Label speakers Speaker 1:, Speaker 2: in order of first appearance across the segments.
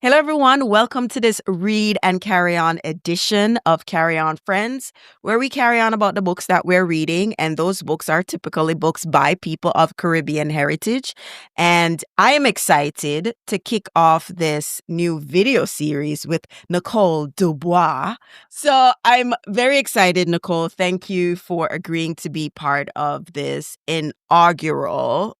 Speaker 1: Hello, everyone. Welcome to this Read and Carry On edition of Carry On Friends, where we carry on about the books that we're reading. And those books are typically books by people of Caribbean heritage. And I am excited to kick off this new video series with Nicole Dubois. So I'm very excited, Nicole. Thank you for agreeing to be part of this inaugural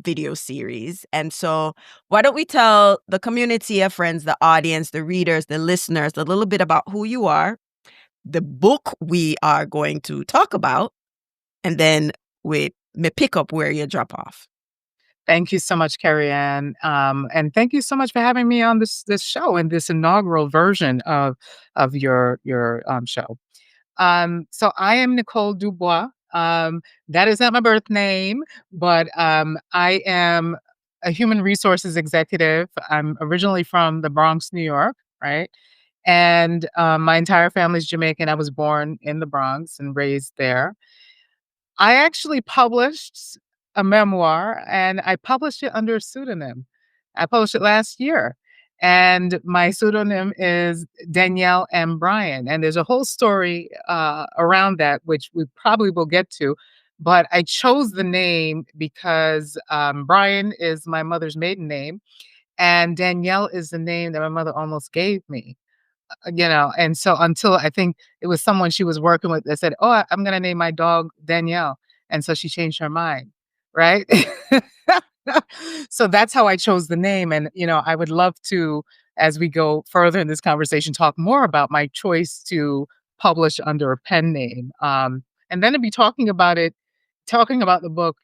Speaker 1: video series. And so why don't we tell the community of friends, the audience, the readers, the listeners a little bit about who you are, the book we are going to talk about, and then we may pick up where you drop off.
Speaker 2: Thank you so much, Carrie Ann. And thank you so much for having me on this show and this inaugural version of your show. So I am Nicole Dubois. That is not my birth name, but I am a human resources executive. I'm originally from the Bronx, New York, right? And my entire family's Jamaican. I was born in the Bronx and raised there. I actually published a memoir, and I published it under a pseudonym. I published it last year, and my pseudonym is Danielle M. Bryan, and there's a whole story around that, which we probably will get to. But I chose the name because Bryan is my mother's maiden name, and Danielle is the name that my mother almost gave me. And so until I think it was someone she was working with that said, "Oh, I'm gonna name my dog Danielle," and so she changed her mind, right? So that's how I chose the name, and, I would love to, as we go further in this conversation, talk more about my choice to publish under a pen name, and then to be talking about the book,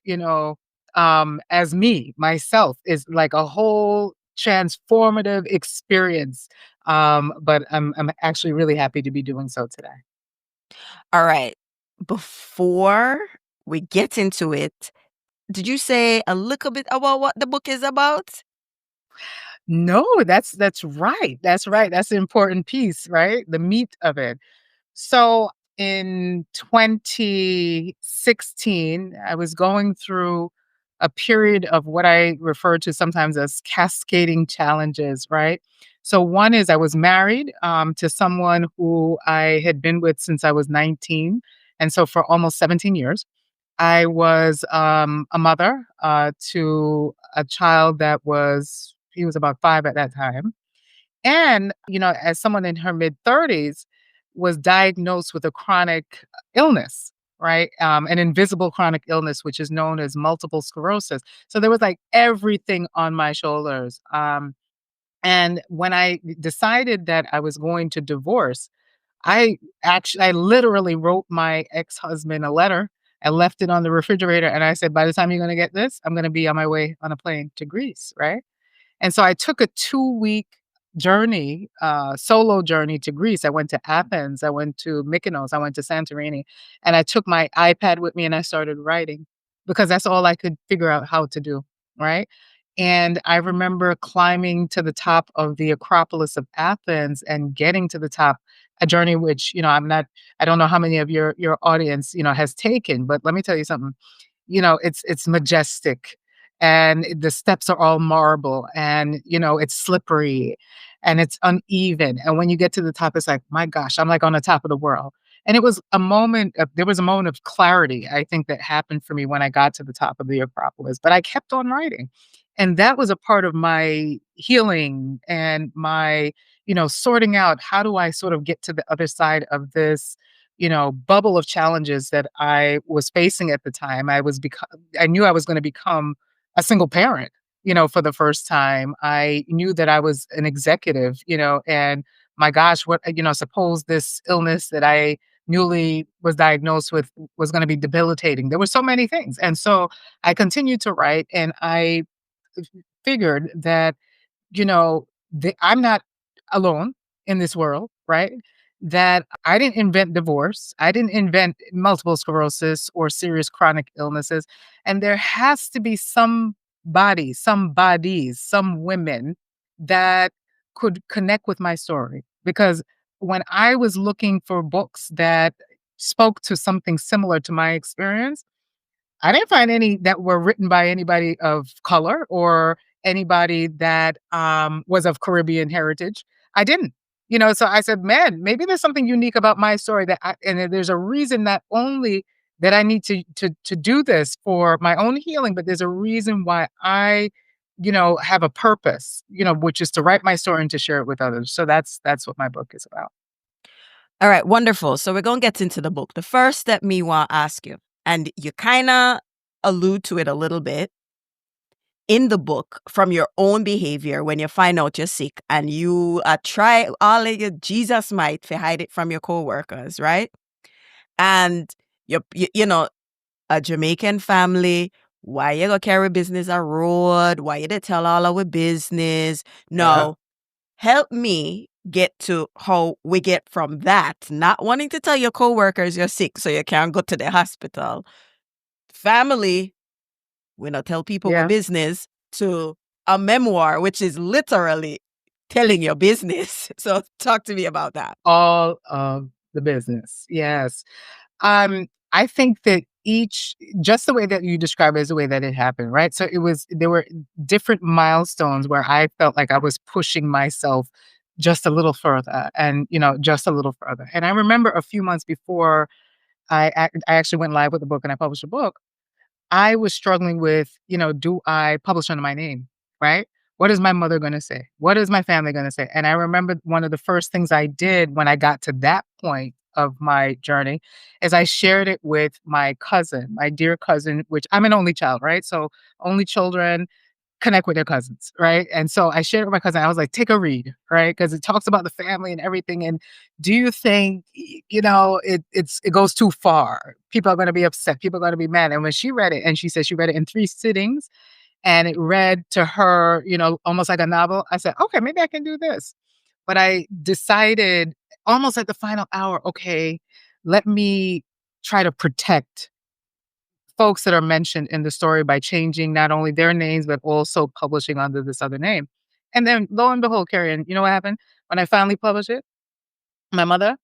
Speaker 2: as me, myself, is like a whole transformative experience, but I'm actually really happy to be doing so today.
Speaker 1: All right. Before we get into it, did you say a little bit about what the book is about?
Speaker 2: No, that's right. That's right. That's the important piece, right? The meat of it. So in 2016, I was going through a period of what I refer to sometimes as cascading challenges, right? So one is I was married to someone who I had been with since I was 19. And so for almost 17 years, I was a mother to a child he was about 5 at that time. And, as someone in her mid-30s, was diagnosed with a chronic illness, right? An invisible chronic illness, which is known as multiple sclerosis. So there was like everything on my shoulders. And when I decided that I was going to divorce, I literally wrote my ex-husband a letter and left it on the refrigerator. And I said, by the time you're going to get this, I'm going to be on my way on a plane to Greece, right? And so I took a 2-week journey, solo journey to Greece. I went to Athens, I went to Mykonos, I went to Santorini, and I took my iPad with me and I started writing because that's all I could figure out how to do, right? And I remember climbing to the top of the Acropolis of Athens and getting to the top, a journey which, I don't know how many of your audience, has taken, but let me tell you something. It's majestic, and the steps are all marble, and it's slippery and it's uneven, and when you get to the top it's like, my gosh, I'm like on the top of the world. And there was a moment of clarity, I think, that happened for me when I got to the top of the Acropolis, but I kept on writing. And that was a part of my healing and my, sorting out, how do I sort of get to the other side of this, bubble of challenges that I was facing at the time. I knew I was going to become a single parent, for the first time. I knew that I was an executive, and my gosh, suppose this illness that I newly was diagnosed with was going to be debilitating. There were so many things. And so I continued to write, and I figured that, I'm not alone in this world, right? That I didn't invent divorce. I didn't invent multiple sclerosis or serious chronic illnesses. And there has to be some bodies, some women that could connect with my story. Because when I was looking for books that spoke to something similar to my experience, I didn't find any that were written by anybody of color or anybody that was of Caribbean heritage. I didn't. So I said, man, maybe there's something unique about my story and there's a reason not only that I need to do this for my own healing, but there's a reason why I, have a purpose, which is to write my story and to share it with others. So that's what my book is about.
Speaker 1: All right, wonderful. So we're going to get into the book. The first step me want to ask you, and you kind of allude to it a little bit in the book from your own behavior when you find out you're sick and you try all of your Jesus might to hide it from your coworkers, right? And you a Jamaican family, why you go carry business a road? Why you dey tell all our business?
Speaker 2: Yeah.
Speaker 1: No, help me get to how we get from that, not wanting to tell your coworkers you're sick so you can't go to the hospital. Family, we not tell people with
Speaker 2: Yeah.
Speaker 1: business, to a memoir, which is literally telling your business. So talk to me about that.
Speaker 2: All of the business. Yes. I think that just the way that you describe it is the way that it happened, right? So there were different milestones where I felt like I was pushing myself just a little further and, just a little further. And I remember a few months before I actually went live with the book and I published a book, I was struggling with, do I publish under my name, right? What is my mother going to say? What is my family going to say? And I remember one of the first things I did when I got to that point of my journey is I shared it with my cousin, my dear cousin, which I'm an only child, right? So only children connect with their cousins, right? And so I shared it with my cousin. I was like, take a read, right? Because it talks about the family and everything. And do you think, it goes too far? People are going to be upset. People are going to be mad. And when she read it, and she said she read it in 3 sittings, and it read to her, almost like a novel. I said, okay, maybe I can do this. But I decided almost at the final hour, okay, let me try to protect folks that are mentioned in the story by changing not only their names, but also publishing under this other name. And then lo and behold, Carrie, you know what happened? When I finally published it, my mother,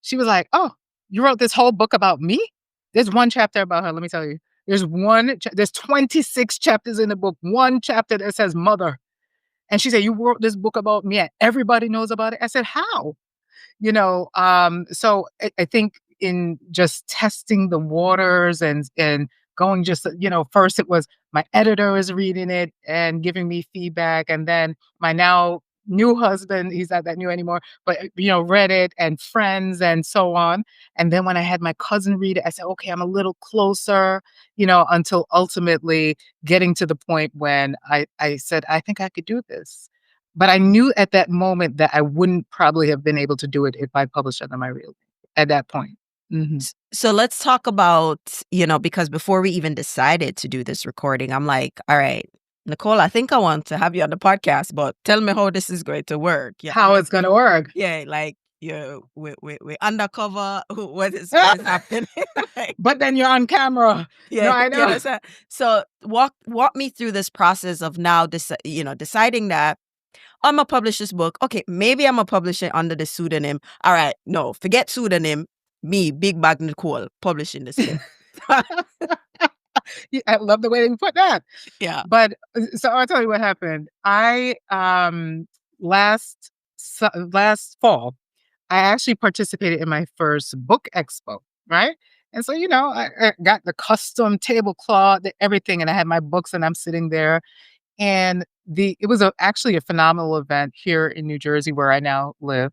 Speaker 2: she was like, "Oh, you wrote this whole book about me?" There's one chapter about her, let me tell you. There's 26 chapters in the book, one chapter that says mother. And she said, "You wrote this book about me and everybody knows about it." I said, "How?" So I think in just testing the waters and going just, first it was my editor was reading it and giving me feedback. And then my now new husband, he's not that new anymore, but, read it and friends and so on. And then when I had my cousin read it, I said, okay, I'm a little closer, until ultimately getting to the point when I said, I think I could do this. But I knew at that moment that I wouldn't probably have been able to do it if I published under my real name at that point. Mhm.
Speaker 1: So let's talk about, because before we even decided to do this recording, I'm like, all right, Nicole, I think I want to have you on the podcast, but tell me how this is going to work. Yeah.
Speaker 2: How it's gonna work.
Speaker 1: Yeah, like we undercover. What is happening? Like,
Speaker 2: But then you're on camera. No,
Speaker 1: yeah,
Speaker 2: I
Speaker 1: you
Speaker 2: know.
Speaker 1: understand? So walk me through this process of now deciding that I'm gonna publish this book. Okay, maybe I'm gonna publish it under the pseudonym. All right, no, forget pseudonym. Me, Big Bag Nicole, publishing this book.
Speaker 2: Yeah, I love the way you put that.
Speaker 1: Yeah.
Speaker 2: But so I'll tell you what happened. I last last fall, I actually participated in my first book expo, right? And so, I got the custom tablecloth, everything, and I had my books, and I'm sitting there. And it was actually a phenomenal event here in New Jersey, where I now live.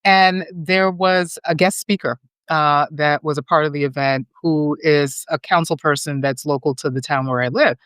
Speaker 2: And there was a guest speaker that was a part of the event who is a council person that's local to the town where I live.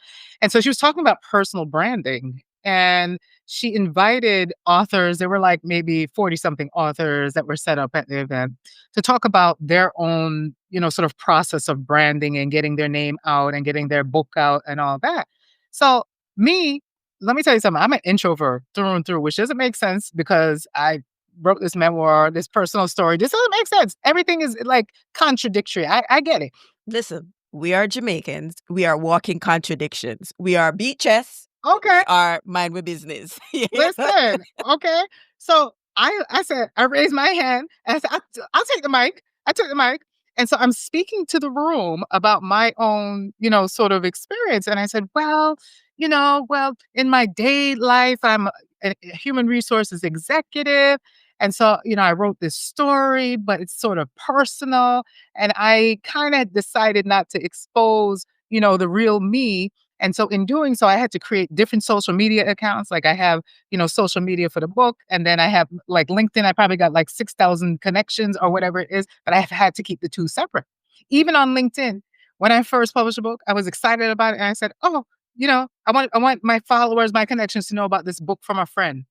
Speaker 2: And so she was talking about personal branding. And she invited authors. There were like maybe 40 something authors that were set up at the event to talk about their own, sort of process of branding and getting their name out and getting their book out and all that. So, me, let me tell you something. I'm an introvert through and through, which doesn't make sense because I wrote this memoir, this personal story. This doesn't make sense. Everything is like contradictory. I get it.
Speaker 1: Listen, we are Jamaicans. We are walking contradictions. We are beaches.
Speaker 2: Okay,
Speaker 1: Our mind with business.
Speaker 2: listen. Okay. So I said, I raised my hand and I said, I'll take the mic. I took the mic. And so I'm speaking to the room about my own, sort of experience. And I said, well, in my day life, I'm a human resources executive. And so, I wrote this story, but it's sort of personal. And I kind of decided not to expose, the real me. And so in doing so, I had to create different social media accounts. Like I have, social media for the book. And then I have like LinkedIn. I probably got like 6,000 connections or whatever it is, but I have had to keep the two separate. Even on LinkedIn, when I first published a book, I was excited about it. And I said, oh, I want my followers, my connections to know about this book from a friend.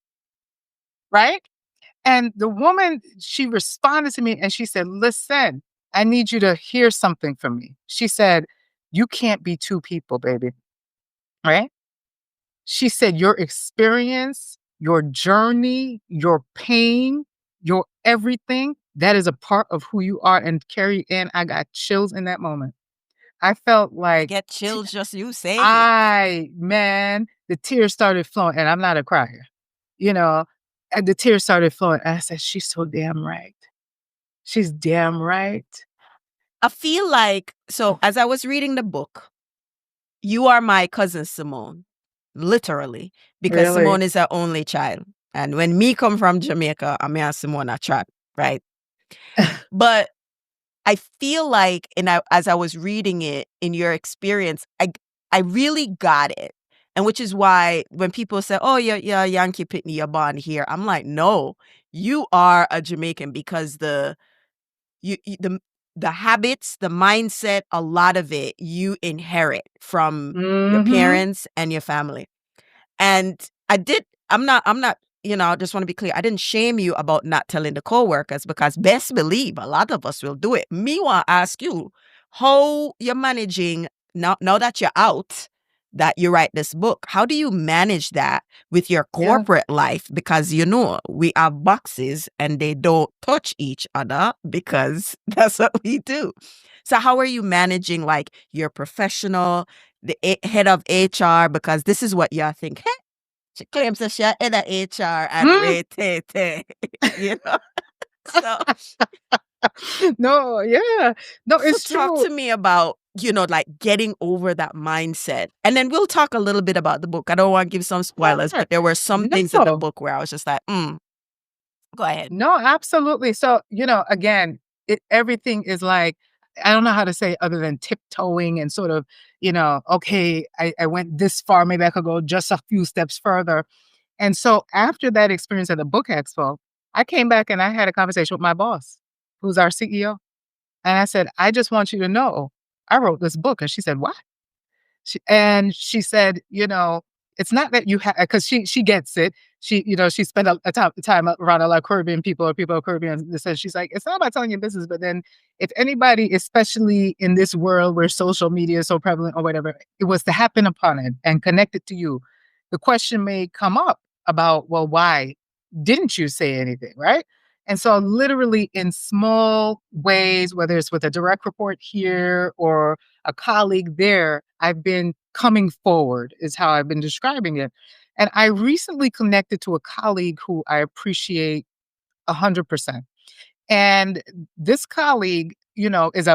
Speaker 2: Right. And the woman, she responded to me and she said, listen, I need you to hear something from me. She said, you can't be two people, baby. Right. She said, your experience, your journey, your pain, your everything, that is a part of who you are. And Carrie Ann, I got chills in that moment. I felt
Speaker 1: I
Speaker 2: like
Speaker 1: get chills just you saying it.
Speaker 2: man, the tears started flowing, and I'm not a crier, you know, and the tears started flowing. And I said, she's so damn right. She's damn right.
Speaker 1: I feel like, so as I was reading the book, you are my cousin Simone, literally, because
Speaker 2: Really?
Speaker 1: Simone is her only child. And when me come from Jamaica, I mean, Simone a chat, right? But I feel like, as I was reading it in your experience, I really got it. And which is why when people say, oh, you're Yankee Pitney, you're born here, I'm like, no, you are a Jamaican because you the habits, the mindset, a lot of it you inherit from your
Speaker 2: Mhm.
Speaker 1: parents and your family. And I'm not, I just want to be clear. I didn't shame you about not telling the coworkers because best believe a lot of us will do it. Me want to ask you how you're managing now that you're out, that you write this book. How do you manage that with your
Speaker 2: Yeah.
Speaker 1: corporate life? Because we have boxes and they don't touch each other because that's what we do. So how are you managing like your professional, head of HR? Because this is what y'all think. She claims that she's head of HR and
Speaker 2: Mm.
Speaker 1: Ray Tay Tay, you know? So,
Speaker 2: No, yeah. No,
Speaker 1: so
Speaker 2: it's
Speaker 1: talk
Speaker 2: true.
Speaker 1: to me about, like getting over that mindset. And then we'll talk a little bit about the book. I don't want to give some spoilers,
Speaker 2: Sure.
Speaker 1: but there were some things in the
Speaker 2: No.
Speaker 1: book where I was just like, go ahead.
Speaker 2: No, absolutely. So, again, everything is like, I don't know how to say other than tiptoeing and sort of, okay, I went this far, maybe I could go just a few steps further. And so after that experience at the book expo, I came back and I had a conversation with my boss, who's our CEO. And I said, I just want you to know I wrote this book. And she said, what? She said, it's not that you have, because she gets it. She spent a time around a lot of Caribbean people or people of Caribbean descent. She's like, it's not about telling your business, but then if anybody, especially in this world where social media is so prevalent or whatever, it was to happen upon it and connect it to you, the question may come up about, well, why didn't you say anything, right? And so, literally, in small ways, whether it's with a direct report here or a colleague there, I've been coming forward, is how I've been describing it. And I recently connected to a colleague who I appreciate 100%. And this colleague, is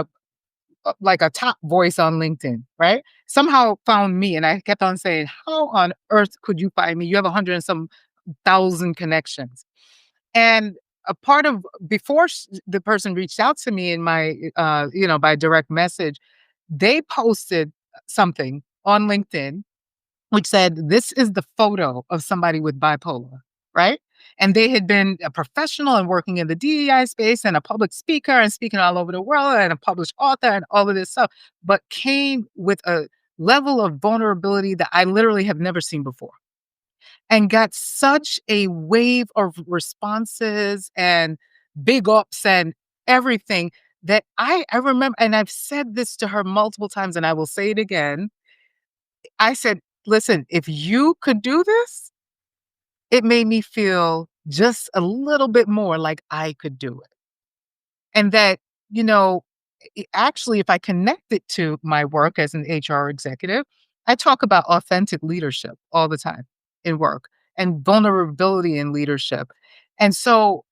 Speaker 2: like a top voice on LinkedIn, right? Somehow found me, and I kept on saying, "How on earth could you find me? You have 100 and some thousand connections." And a part of before the person reached out to me in my, by direct message, they posted something on LinkedIn which said, "This is the photo of somebody with bipolar," right? And they had been a professional and working in the DEI space and a public speaker and speaking all over the world and a published author and all of this stuff, but came with a level of vulnerability that I literally have never seen before and got such a wave of responses and big ups and everything that I remember, and I've said this to her multiple times, and I will say it again. I said, listen, if you could do this, it made me feel just a little bit more like I could do it. And that, you know, actually, if I connect it to my work as an HR executive, I talk about authentic leadership all the time in work and vulnerability in leadership. And so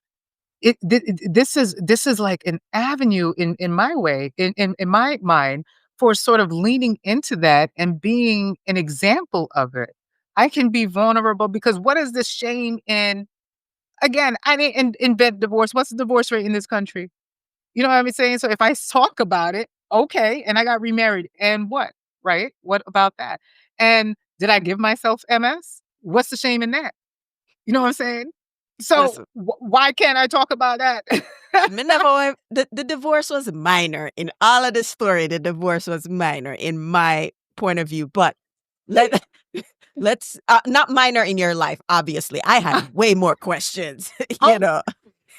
Speaker 2: this is like an avenue in my way, in my mind, for sort of leaning into that and being an example of it. I can be vulnerable because what is the shame in, again, I didn't invent divorce. What's the divorce rate in this country? You know what I'm saying? So if I talk about it, okay, and I got remarried, and what? Right? What about that? And did I give myself MS? What's the shame in that? You know what I'm saying? So
Speaker 1: Listen,
Speaker 2: why can't I talk about that?
Speaker 1: me never went, the divorce was minor in all of the story. The divorce was minor in my point of view, but let let's not minor in your life. Obviously, I had way more questions.
Speaker 2: Oh,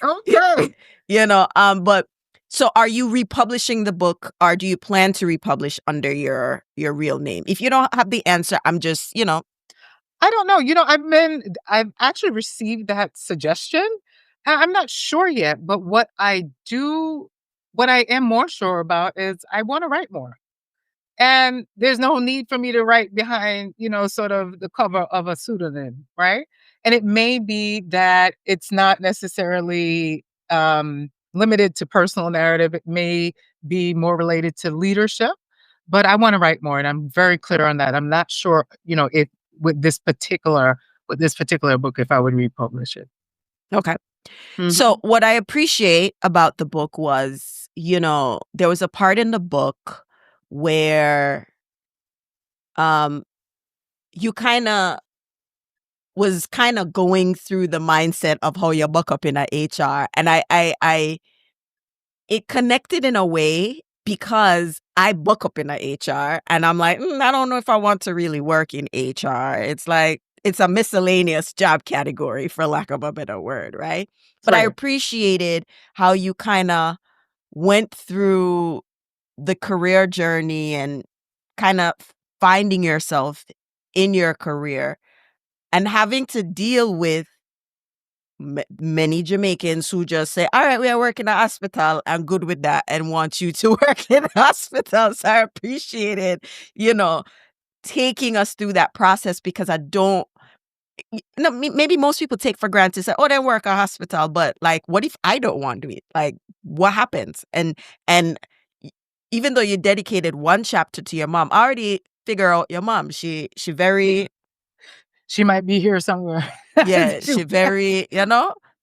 Speaker 2: okay.
Speaker 1: But so are you republishing the book, or do you plan to republish under your real name? If you don't have the answer, I'm just
Speaker 2: I don't know. I've actually received that suggestion. I'm not sure yet, but what I am more sure about is I want to write more. And there's no need for me to write behind, sort of the cover of a pseudonym, right? And it may be that it's not necessarily limited to personal narrative. It may be more related to leadership, but I want to write more, and I'm very clear on that. I'm not sure, if with this particular book, if I would republish it.
Speaker 1: okay. So
Speaker 2: Mhm.
Speaker 1: what I appreciate about the book was, there was a part in the book where um you kind of going through the mindset of how you buck up in a HR, and I it connected in a way because I buck up in a HR, and I'm like, I don't know if I want to really work in HR. It's like it's a miscellaneous job category, for lack of a better word, right? But I
Speaker 2: Right.
Speaker 1: appreciated how you kind of went through the career journey and kind of finding yourself in your career and having to deal with many Jamaicans who just say, all right, we are working in a hospital. I'm good with that and want you to work in a hospital. So I appreciated, you know, taking us through that process because I don't, maybe most people take for granted, say, oh, they work a hospital. But like, what if I don't want to do it? Like, what happens? And y- even though you dedicated one chapter to your mom, I already figure out your mom. She very
Speaker 2: She might be here somewhere.
Speaker 1: Yeah,
Speaker 2: She-
Speaker 1: she very,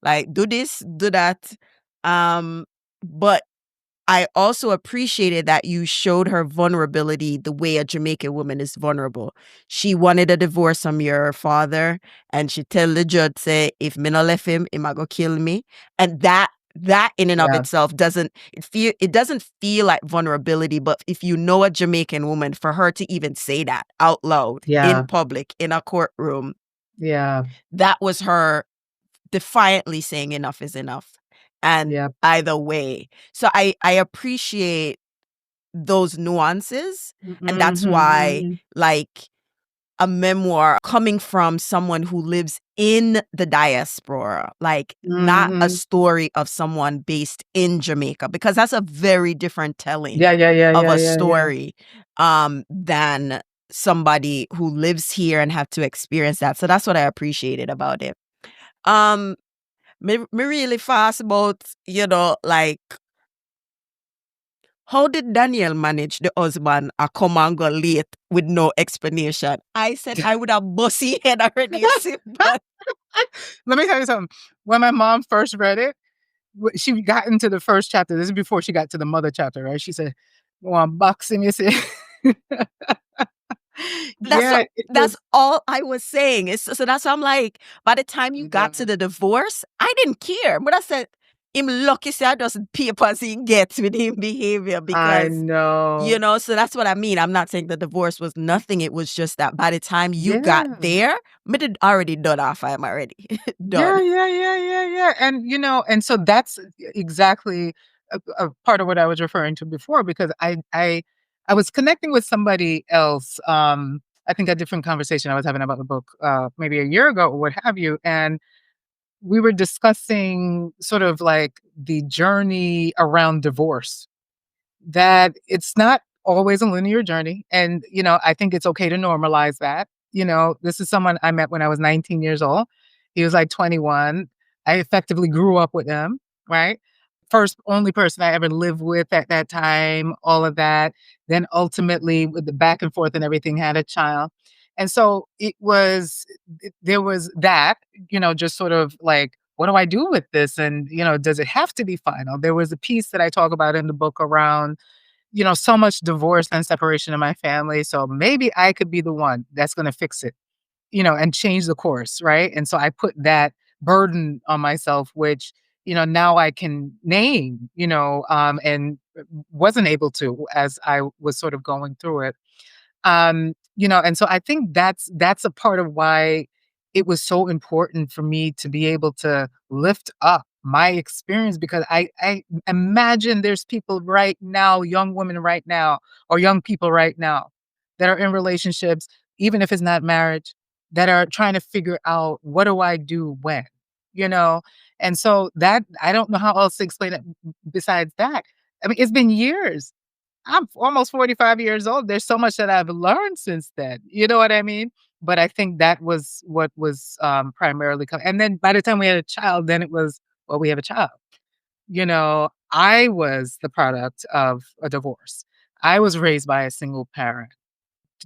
Speaker 1: like do this, do that. But I also appreciated that you showed her vulnerability the way a Jamaican woman is vulnerable. She wanted a divorce from your father, and she tell the judge, say, if me no left him, he might go kill me. And that in and of
Speaker 2: Yeah.
Speaker 1: itself doesn't feel like vulnerability, but if you know a Jamaican woman, for her to even say that out loud in
Speaker 2: Yeah.
Speaker 1: public in a courtroom,
Speaker 2: Yeah.
Speaker 1: that was her defiantly saying enough is enough. And
Speaker 2: Yeah.
Speaker 1: either way. So I appreciate those nuances. And that's
Speaker 2: Mhm,
Speaker 1: why,
Speaker 2: mhm.
Speaker 1: like, a memoir coming from someone who lives in the diaspora, like not a
Speaker 2: Mhm.
Speaker 1: story of someone based in Jamaica, because that's a very different telling
Speaker 2: Yeah, yeah, yeah,
Speaker 1: of
Speaker 2: yeah,
Speaker 1: a
Speaker 2: yeah, yeah.
Speaker 1: story than somebody who lives here and have to experience that. So that's what I appreciated about it. Um me really fast about, like, how did Danielle manage the husband a come and go late with no explanation? I said I would have bossy head already, you see, but
Speaker 2: Let me tell you something. When my mom first read it, she got into the first chapter. This is before she got to the mother chapter, right? She said, "Go on, boxing," you see.
Speaker 1: that's
Speaker 2: Yeah, it
Speaker 1: that's
Speaker 2: was.
Speaker 1: all I was saying. So that's why I'm like, by the time you got
Speaker 2: Yeah.
Speaker 1: to the divorce, I didn't care. But I said, him lucky say I just papers he gets with him behavior
Speaker 2: I
Speaker 1: because
Speaker 2: know.
Speaker 1: so that's what I mean. I'm not saying the divorce was nothing. It was just that by the time you got
Speaker 2: Yeah.
Speaker 1: there, me did already done off. I'm already done.
Speaker 2: Yeah, yeah, yeah, yeah, yeah, and, and so that's exactly a part of what I was referring to before because I was connecting with somebody else, I think a different conversation I was having about the book, maybe a year ago or what have you, and we were discussing sort of like the journey around divorce, that it's not always a linear journey, and, I think it's okay to normalize that. This is someone I met when I was 19 years old. He was, like, 21. I effectively grew up with him. right? First, only person I ever lived with at that time, all of that. Then ultimately, with the back and forth and everything, had a child. And so there was that, just sort of like, what do I do with this? And, does it have to be final? There was a piece that I talk about in the book around, so much divorce and separation in my family. So maybe I could be the one that's going to fix it, and change the course, right? And so I put that burden on myself, which, now I can name, and wasn't able to as I was sort of going through it. And so I think that's a part of why it was so important for me to be able to lift up my experience, because I imagine there's people right now, young women right now, or young people right now that are in relationships, even if it's not marriage, that are trying to figure out, what do I do when? You know? And so that, I don't know how else to explain it besides that. I mean, it's been years. I'm almost 45 years old. There's so much that I've learned since then. You know what I mean? But I think that was what was, primarily and then by the time we had a child, then it was, well, we have a child. I was the product of a divorce. I was raised by a single parent.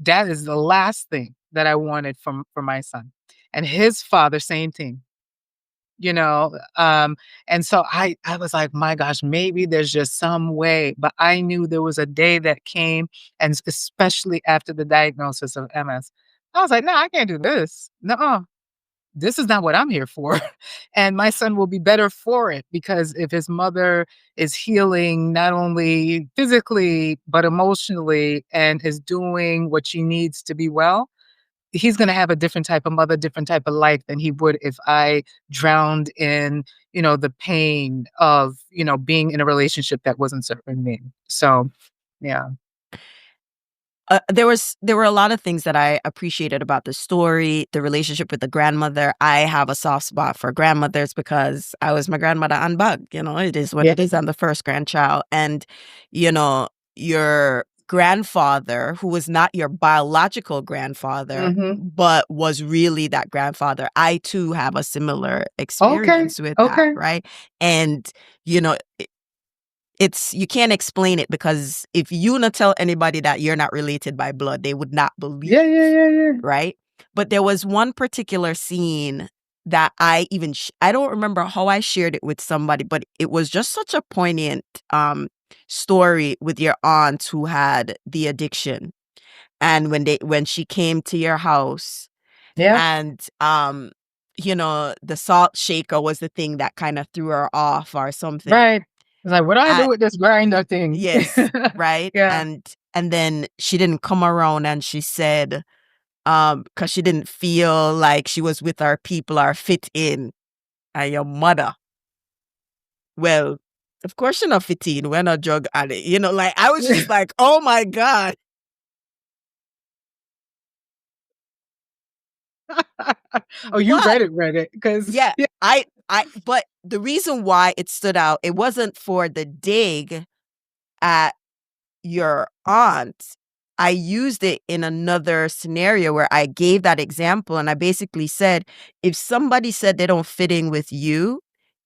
Speaker 2: That is the last thing that I wanted from my son. And his father, same thing. You know, and so I was like, "My gosh, maybe there's just some way," but I knew there was a day that came, and especially after the diagnosis of MS, I was like, "No, I can't do this. Nuh-uh. This is not what I'm here for." And my
Speaker 1: Yeah.
Speaker 2: son will be better for it, because if his mother is healing not only physically, but emotionally, and is doing what she needs to be well, he's gonna have a different type of mother, different type of life than he would if I drowned in, the pain of, being in a relationship that wasn't serving me. So, yeah.
Speaker 1: There were a lot of things that I appreciated about the story, the relationship with the grandmother. I have a soft spot for grandmothers because I was my grandmother unbugged. It is what
Speaker 2: Yeah.
Speaker 1: it is. I'm the first grandchild, and your grandfather, who was not your biological grandfather,
Speaker 2: Mhm.
Speaker 1: but was really that grandfather. I too have a similar
Speaker 2: Okay,
Speaker 1: experience with that,
Speaker 2: okay.
Speaker 1: right? And you know, it's you can't explain it because if you not tell anybody that you're not related by blood, they would not believe,
Speaker 2: Yeah, yeah, yeah, yeah.
Speaker 1: right? But there was one particular scene that I don't remember how I shared it with somebody, but it was just such a poignant story with your aunt who had the addiction. And when she came to your house
Speaker 2: Yeah,
Speaker 1: and the salt shaker was the thing that kind of threw her off or something.
Speaker 2: right. It's like, "What do I do with this grinder thing?"
Speaker 1: Yes, right?
Speaker 2: Yeah.
Speaker 1: And then she didn't come around and she said, because she didn't feel like she was with our people or fit in. And your mother, well, of course you're not fit in. We're not drug addict. Like I was just like, oh my God.
Speaker 2: Oh, you
Speaker 1: But
Speaker 2: read it, because
Speaker 1: yeah, but the reason why it stood out, it wasn't for the dig at your aunt. I used it in another scenario where I gave that example and I basically said, if somebody said they don't fit in with you,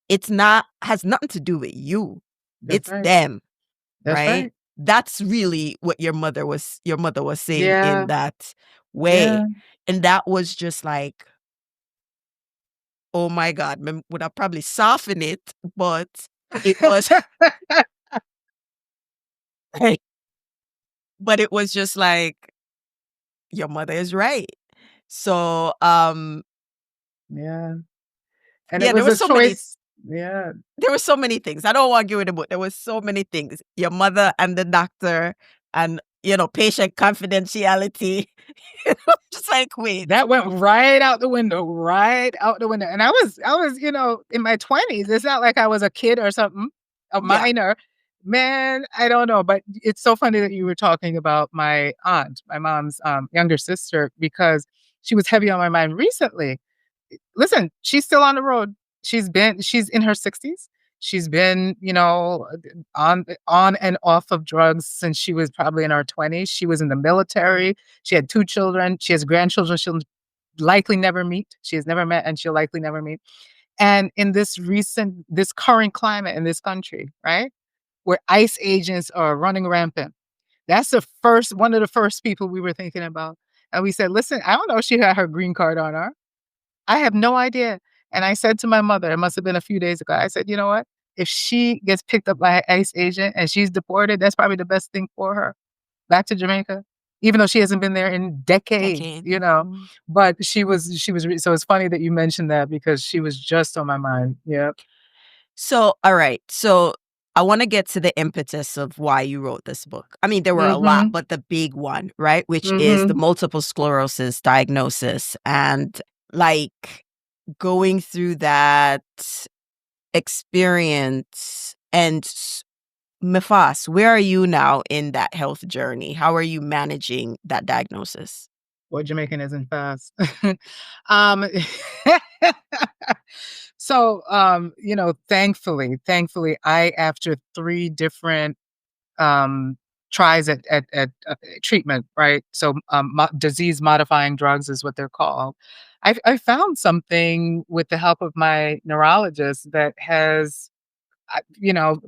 Speaker 1: it's not has nothing to do with you.
Speaker 2: That's
Speaker 1: It's
Speaker 2: right.
Speaker 1: them,
Speaker 2: That's
Speaker 1: right?
Speaker 2: right.
Speaker 1: That's really what your mother was saying
Speaker 2: Yeah,
Speaker 1: in that way.
Speaker 2: yeah.
Speaker 1: And that was just like, oh my God, would I probably soften it, but it was but it was just like, your mother is right. So,
Speaker 2: Yeah, and it
Speaker 1: yeah,
Speaker 2: was a choice. Yeah.
Speaker 1: there were so many things. I don't want to give it a book. There were so many things. Your mother and the doctor and, patient confidentiality. Just like, wait.
Speaker 2: That went right out the window, right out the window, and I was, in my 20s. It's not like I was a kid or something, a
Speaker 1: Yeah.
Speaker 2: minor. Man, I don't know, but it's so funny that you were talking about my aunt, my mom's, younger sister, because she was heavy on my mind recently. Listen, she's still on the road. She's in her 60s. She's been, on and off of drugs since she was probably in her 20s. She was in the military. She had 2 children. She has grandchildren she'll likely never meet. She has never met, and she'll likely never meet. And in this current climate in this country, right, where ICE agents are running rampant, that's one of the first people we were thinking about. And we said, "Listen, I don't know if she had her green card on her. I have no idea." And I said to my mother, it must have been a few days ago, I said, "You know what? If she gets picked up by an ICE agent and she's deported, that's probably the best thing for her, back to Jamaica." Even though she hasn't been there in decades,
Speaker 1: Decade. Mhm.
Speaker 2: but so it's funny that you mentioned that because she was just on my mind. Yeah.
Speaker 1: So, all right. So, I want to get to the impetus of why you wrote this book. I mean, there were a lot,
Speaker 2: Mhm.
Speaker 1: but the big one, right? Which is the
Speaker 2: Mhm.
Speaker 1: multiple sclerosis diagnosis and like going through that experience and Mifas, where are you now in that health journey? How are you managing that diagnosis?
Speaker 2: Boy, Jamaican isn't fast. Um, thankfully, I after 3 different, um, tries at treatment, right? So, disease modifying drugs is what they're called. I found something with the help of my neurologist that has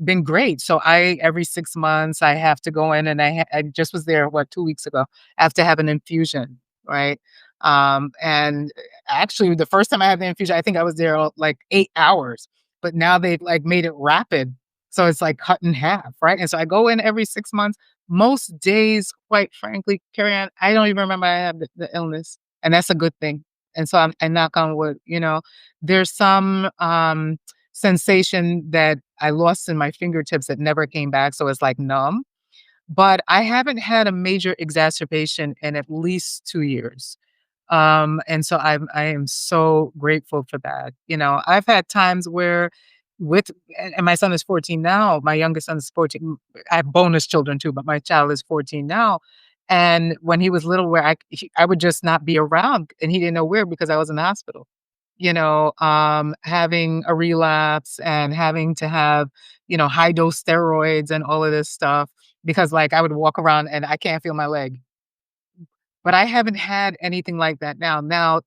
Speaker 2: been great. So every 6 months, I have to go in and I just was there, 2 weeks ago. I have to have an infusion, right? And actually, the first time I had the infusion, I think I was there, like, 8 hours, but now they've, like, made it rapid, so it's, like, cut in half, right? And so I go in every 6 months. Most days, quite frankly, carry on, I don't even remember I have the illness, and that's a good thing. And so I knock on wood, there's some, sensation that I lost in my fingertips that never came back, so it's, like, numb, but I haven't had a major exacerbation in at least 2 years. And so I am so grateful for that. I've had times where with and my son is 14 now, my youngest son is 14. I have bonus children too, but my child is 14 now. And when he was little, where I would just not be around, and he didn't know where because I was in the hospital. Having a relapse and having to have, high dose steroids and all of this stuff because, like, I would walk around and I can't feel my leg. But I haven't had anything like that now. Now,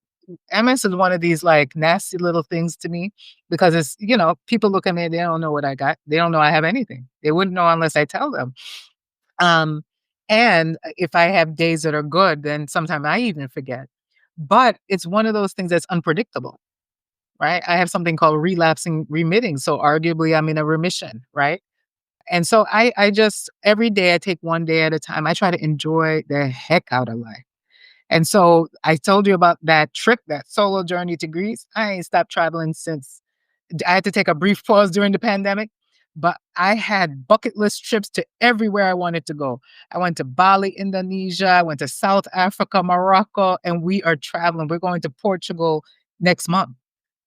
Speaker 2: MS is one of these, like, nasty little things to me because people look at me, they don't know what I got. They don't know I have anything. They wouldn't know unless I tell them. Um, and if I have days that are good, then sometimes I even forget. But it's one of those things that's unpredictable, right? I have something called relapsing remitting. So arguably I'm in a remission, right? And so I just every day I take one day at a time. I try to enjoy the heck out of life. And so I told you about that trip, that solo journey to Greece. I ain't stopped traveling since. I had to take a brief pause during the pandemic, but I had bucket list trips to everywhere I wanted to go. I went to Bali, Indonesia. I went to South Africa, Morocco, and we are traveling. We're going to Portugal next month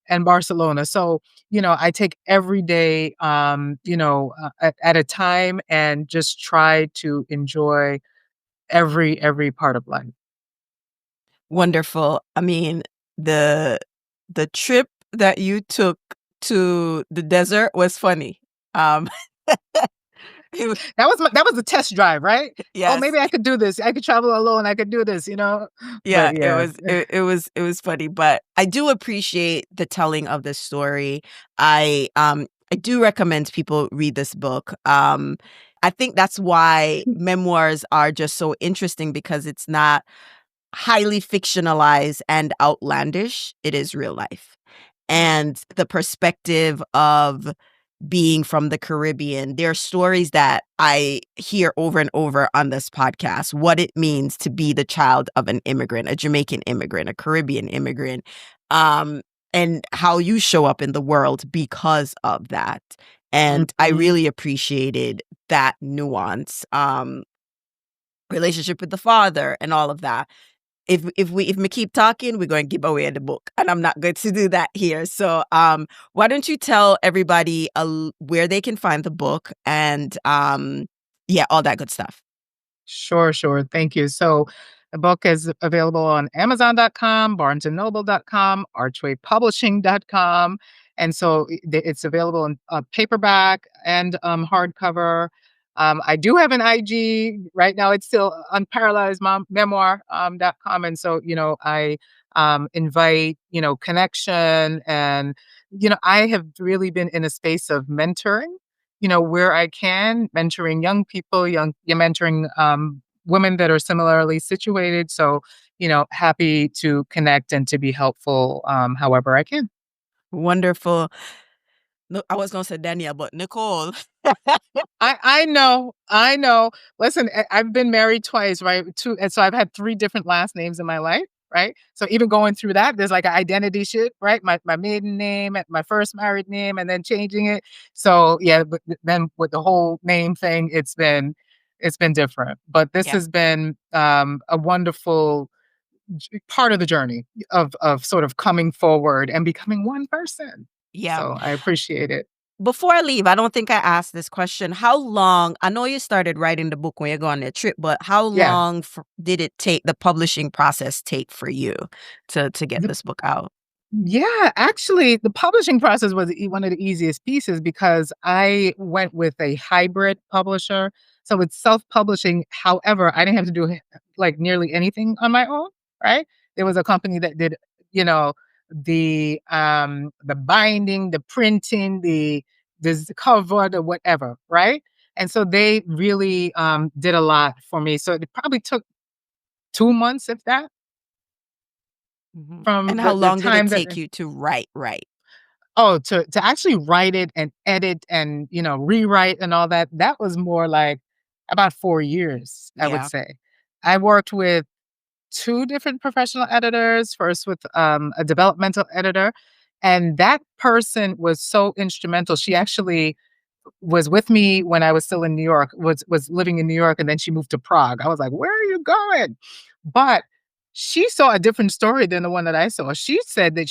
Speaker 2: and Barcelona. So, I take every day, at a time and just try to enjoy every part of life.
Speaker 1: Wonderful. I mean, the the trip that you took to the desert was funny. Um, it was
Speaker 2: That was a test drive, right? "Oh,
Speaker 1: yes.
Speaker 2: maybe I could do this. I could travel alone. I could do this."
Speaker 1: Yeah,
Speaker 2: But
Speaker 1: it
Speaker 2: yeah.
Speaker 1: was it was funny, but I do appreciate the telling of this story. I do recommend people read this book. I think that's why memoirs are just so interesting because it's not highly fictionalized and outlandish. It is real life. And the perspective of being from the Caribbean, there are stories that I hear over and over on this podcast, what it means to be the child of an immigrant, a Jamaican immigrant, a Caribbean immigrant, um, and how you show up in the world because of that. And I
Speaker 2: Mhm.
Speaker 1: really appreciated that nuance, relationship with the father and all of that. If we keep talking, we're going to give away the book, and I'm not going to do that here. So, why don't you tell everybody where they can find the book and yeah, all that good stuff.
Speaker 2: Sure, sure. Thank you. So the book is available on Amazon.com, BarnesandNoble.com, ArchwayPublishing.com. And so it's available in paperback and hardcover. I do have an IG right now. It's still Unparalyzed Memoir .com. And so, I invite, connection and I have really been in a space of mentoring, where I can, mentoring young people, mentoring women that are similarly situated. So, happy to connect and to be helpful however I can.
Speaker 1: Wonderful. No, I was gonna say Danielle, but Nicole.
Speaker 2: I know, I know. Listen, I've been married twice, right? Two, and so I've had 3 different last names in my life, right? So even going through that, there's like an identity shift, right? My maiden name, my first married name, and then changing it. So yeah, but then with the whole name thing, it's been different. But this
Speaker 1: Yeah.
Speaker 2: has been a wonderful part of the journey of sort of coming forward and becoming one person.
Speaker 1: Yeah.
Speaker 2: So I appreciate it.
Speaker 1: Before I leave, I don't think I asked this question. How long I know you started writing the book when you go on the trip, but how
Speaker 2: Yeah.
Speaker 1: long did it take the publishing process take for you to get this book out?
Speaker 2: Yeah, actually, the publishing process was one of the easiest pieces because I went with a hybrid publisher. So it's self-publishing. However, I didn't have to do like nearly anything on my own, right? There was a company that did, you know, the binding, the printing, the cover, the whatever, right? And so they really did a lot for me. So it probably took 2 months, if that,
Speaker 1: Mhm.
Speaker 2: from
Speaker 1: And how
Speaker 2: the
Speaker 1: long did it
Speaker 2: time that.
Speaker 1: take you to write? Right.
Speaker 2: Oh, to actually write it and edit and, rewrite and all that, that was more like about 4 years, I would
Speaker 1: Yeah.
Speaker 2: say. I worked with 2 different professional editors, first with, a developmental editor, and that person was so instrumental. She actually was with me when I was still in New York, was living in New York, and then she moved to Prague. I was like, "Where are you going?" But she saw a different story than the one that I saw. She said that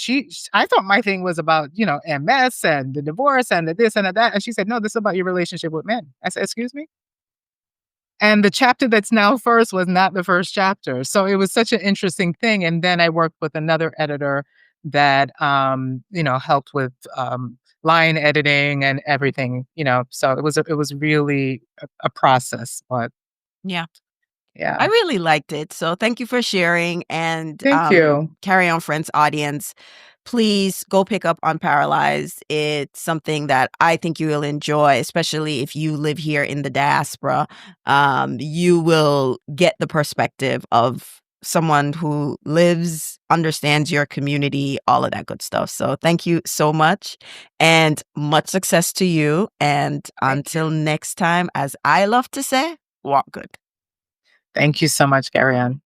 Speaker 2: I thought my thing was about, MS and the divorce and the this and the that, and she said, "No, this is about your relationship with men." I said, "Excuse me?" And the chapter that's now first was not the first chapter. So it was such an interesting thing. And then I worked with another editor that helped with line editing and everything, So it was really a process. But
Speaker 1: Yeah. I
Speaker 2: yeah.
Speaker 1: really liked it. So thank you for sharing. And
Speaker 2: Thank you.
Speaker 1: Carry On Friends audience, please go pick up Unparalyzed. It's something that I think you will enjoy, especially if you live here in the diaspora. You will get the perspective of someone who lives, understands your community, all of that good stuff. So thank you so much and much success to you. And
Speaker 2: Thank
Speaker 1: until
Speaker 2: you.
Speaker 1: next time, as I love to say, walk good.
Speaker 2: Thank you so much, Gary.